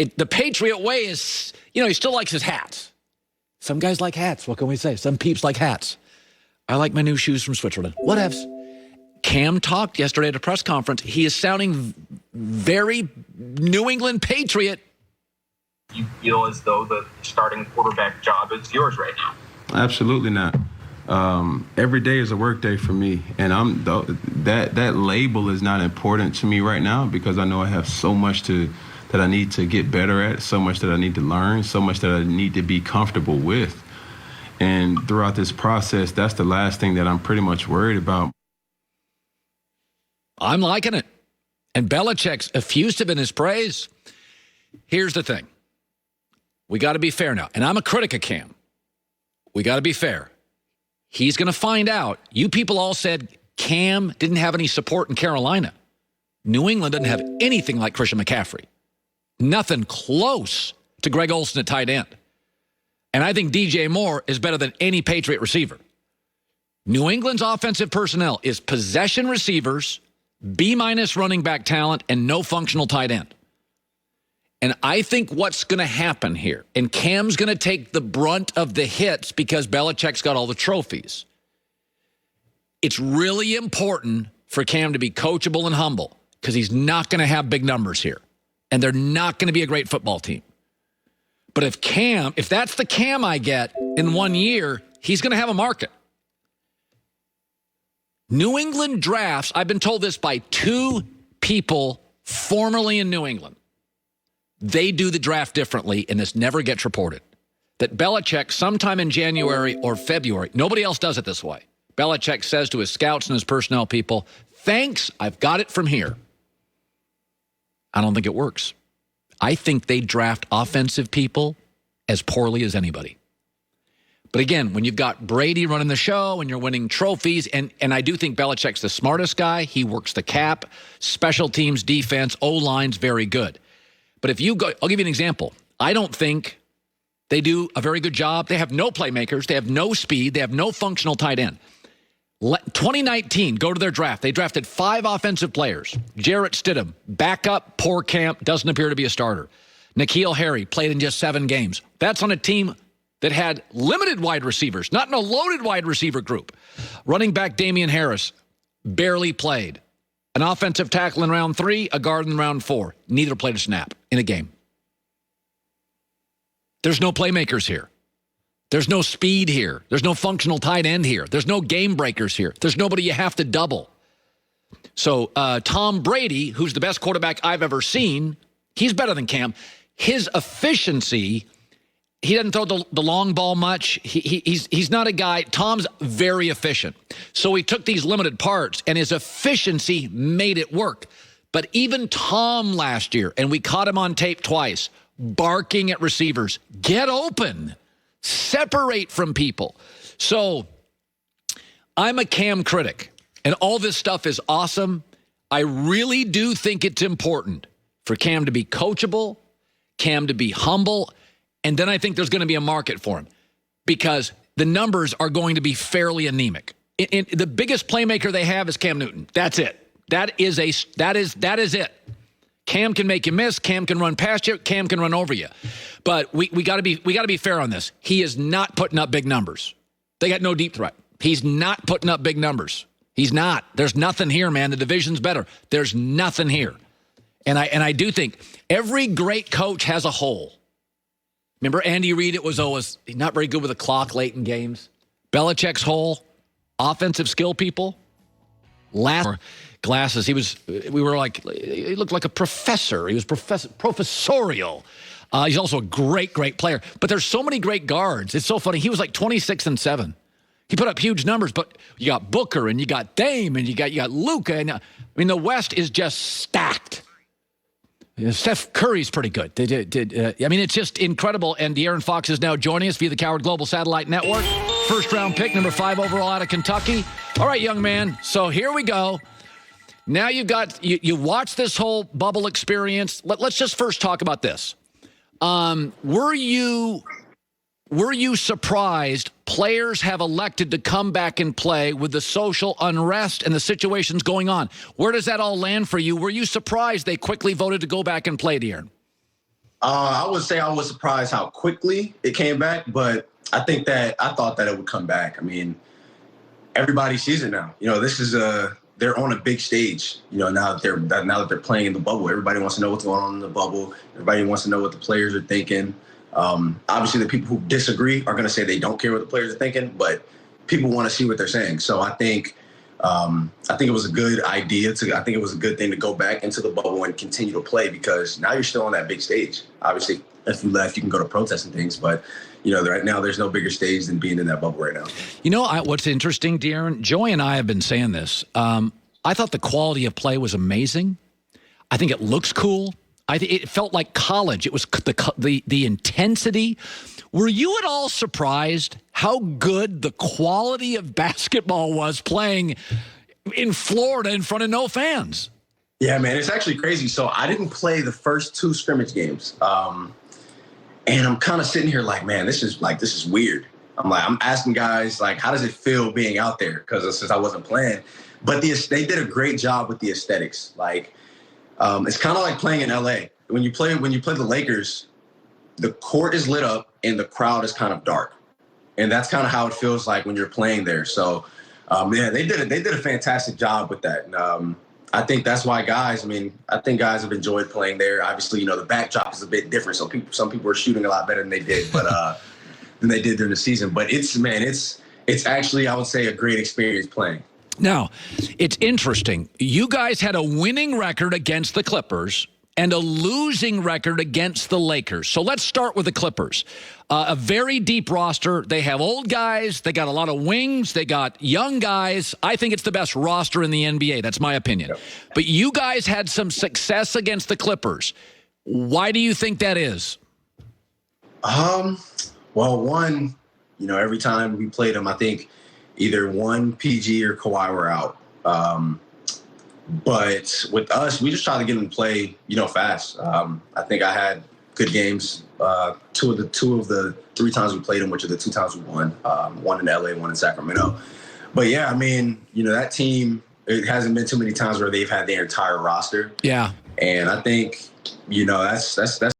The Patriot way is, he still likes his hats. Some guys like hats. What can we say? Some peeps like hats. I like my new shoes from Switzerland. Whatevs. Cam talked yesterday at a press conference. He is sounding very New England Patriot. You feel as though the starting quarterback job is yours right now? Absolutely not. Every day is a work day for me, and that label is not important to me right now because I know I have so much that I need to get better at, so much that I need to learn, so much that I need to be comfortable with. And throughout this process, that's the last thing that I'm pretty much worried about. I'm liking it. And Belichick's effusive in his praise. Here's the thing. We got to be fair now. And I'm a critic of Cam. We got to be fair. He's going to find out. You people all said Cam didn't have any support in Carolina. New England doesn't have anything like Christian McCaffrey. Nothing close to Greg Olsen at tight end. And I think DJ Moore is better than any Patriot receiver. New England's offensive personnel is possession receivers, B-minus running back talent, and no functional tight end. And I think what's going to happen here, and Cam's going to take the brunt of the hits because Belichick's got all the trophies. It's really important for Cam to be coachable and humble because he's not going to have big numbers here. And they're not going to be a great football team. But if that's the Cam I get in 1 year, he's going to have a market. New England drafts, I've been told this by 2 people formerly in New England. They do the draft differently, and this never gets reported. That Belichick, sometime in January or February, nobody else does it this way. Belichick says to his scouts and his personnel people, thanks, I've got it from here. I don't think it works. I think they draft offensive people as poorly as anybody. But again, when you've got Brady running the show and you're winning trophies, and I do think Belichick's the smartest guy. He works the cap, special teams, defense, O-line's very good. But if you go, I'll give you an example. I don't think they do a very good job. They have no playmakers. They have no speed. They have no functional tight end. 2019, go to their draft. They drafted 5 offensive players. Jarrett Stidham, backup, poor camp, doesn't appear to be a starter. N'Keal Harry played in just 7 games. That's on a team that had limited wide receivers, not in a loaded wide receiver group. Running back Damian Harris barely played. An offensive tackle in round 3, a guard in round 4. Neither played a snap in a game. There's no playmakers here. There's no speed here. There's no functional tight end here. There's no game breakers here. There's nobody you have to double. So Tom Brady, who's the best quarterback I've ever seen, he's better than Cam. His efficiency, he doesn't throw the long ball much. He's not a guy. Tom's very efficient. So he took these limited parts, and his efficiency made it work. But even Tom last year, and we caught him on tape twice, barking at receivers, get open. Separate from people. So I'm a Cam critic, and all this stuff is awesome. I really do think it's important for Cam to be coachable, Cam to be humble, and then I think there's going to be a market for him because the numbers are going to be fairly anemic. The biggest playmaker they have is Cam Newton. That's it. That is it. Cam can make you miss. Cam can run past you. Cam can run over you. But we got to be fair on this. He is not putting up big numbers. They got no deep threat. He's not putting up big numbers. He's not. There's nothing here, man. The division's better. There's nothing here. And I do think every great coach has a hole. Remember Andy Reid? It was always not very good with the clock late in games. Belichick's hole, offensive skill people. Glasses. He looked like a professor. He was professorial. He's also a great player. But there's so many great guards. It's so funny. He was like 26-7. He put up huge numbers, but you got Booker and you got Dame and you got Luka. And the West is just stacked. Steph Curry's pretty good. It's just incredible. And De'Aaron Fox is now joining us via the Coward Global Satellite Network. First-round pick, number 5 overall out of Kentucky. All right, young man. So here we go. Now you watch this whole bubble experience. Let's just first talk about this. Were you surprised players have elected to come back and play with the social unrest and the situations going on? Where does that all land for you? Were you surprised they quickly voted to go back and play, De'Aaron? I would say I was surprised how quickly it came back, but I thought that it would come back. I mean, everybody sees it now. This is they're on a big stage. Now that they're playing in the bubble, everybody wants to know what's going on in the bubble. Everybody wants to know what the players are thinking. Obviously, the people who disagree are going to say they don't care what the players are thinking, but people want to see what they're saying. So I think it was a good idea I think it was a good thing to go back into the bubble and continue to play, because now you're still on that big stage. Obviously, if you left, you can go to protests and things, but right now there's no bigger stage than being in that bubble right now. What's interesting, De'Aaron, Joey and I have been saying this. I thought the quality of play was amazing. I think it looks cool. It felt like college. It was the intensity. Were you at all surprised how good the quality of basketball was playing in Florida in front of no fans? Yeah, man, it's actually crazy. So I didn't play the first 2 scrimmage games. And I'm kind of sitting here like, man, this is weird. I'm asking guys, like, how does it feel being out there? Because since I wasn't playing. But they did a great job with the aesthetics. Like, it's kind of like playing in LA. When you play the Lakers, the court is lit up and the crowd is kind of dark. And that's kind of how it feels like when you're playing there. So, they did a fantastic job with that. And, I think that's why guys have enjoyed playing there. Obviously, the backdrop is a bit different. So some people are shooting a lot better than they did, than they did during the season. But it's actually, I would say, a great experience playing. Now, it's interesting. You guys had a winning record against the Clippers and a losing record against the Lakers. So let's start with the Clippers. A very deep roster. They have old guys. They got a lot of wings. They got young guys. I think it's the best roster in the NBA. That's my opinion. Yep. But you guys had some success against the Clippers. Why do you think that is? Well, one, every time we played them, I think either one, PG or Kawhi were out. But with us, we just try to get them to play, fast. I think I had good games. Two of the 3 times we played them, which are the 2 times we won. One in LA, one in Sacramento. But yeah, that team, it hasn't been too many times where they've had their entire roster. Yeah. And I think, that's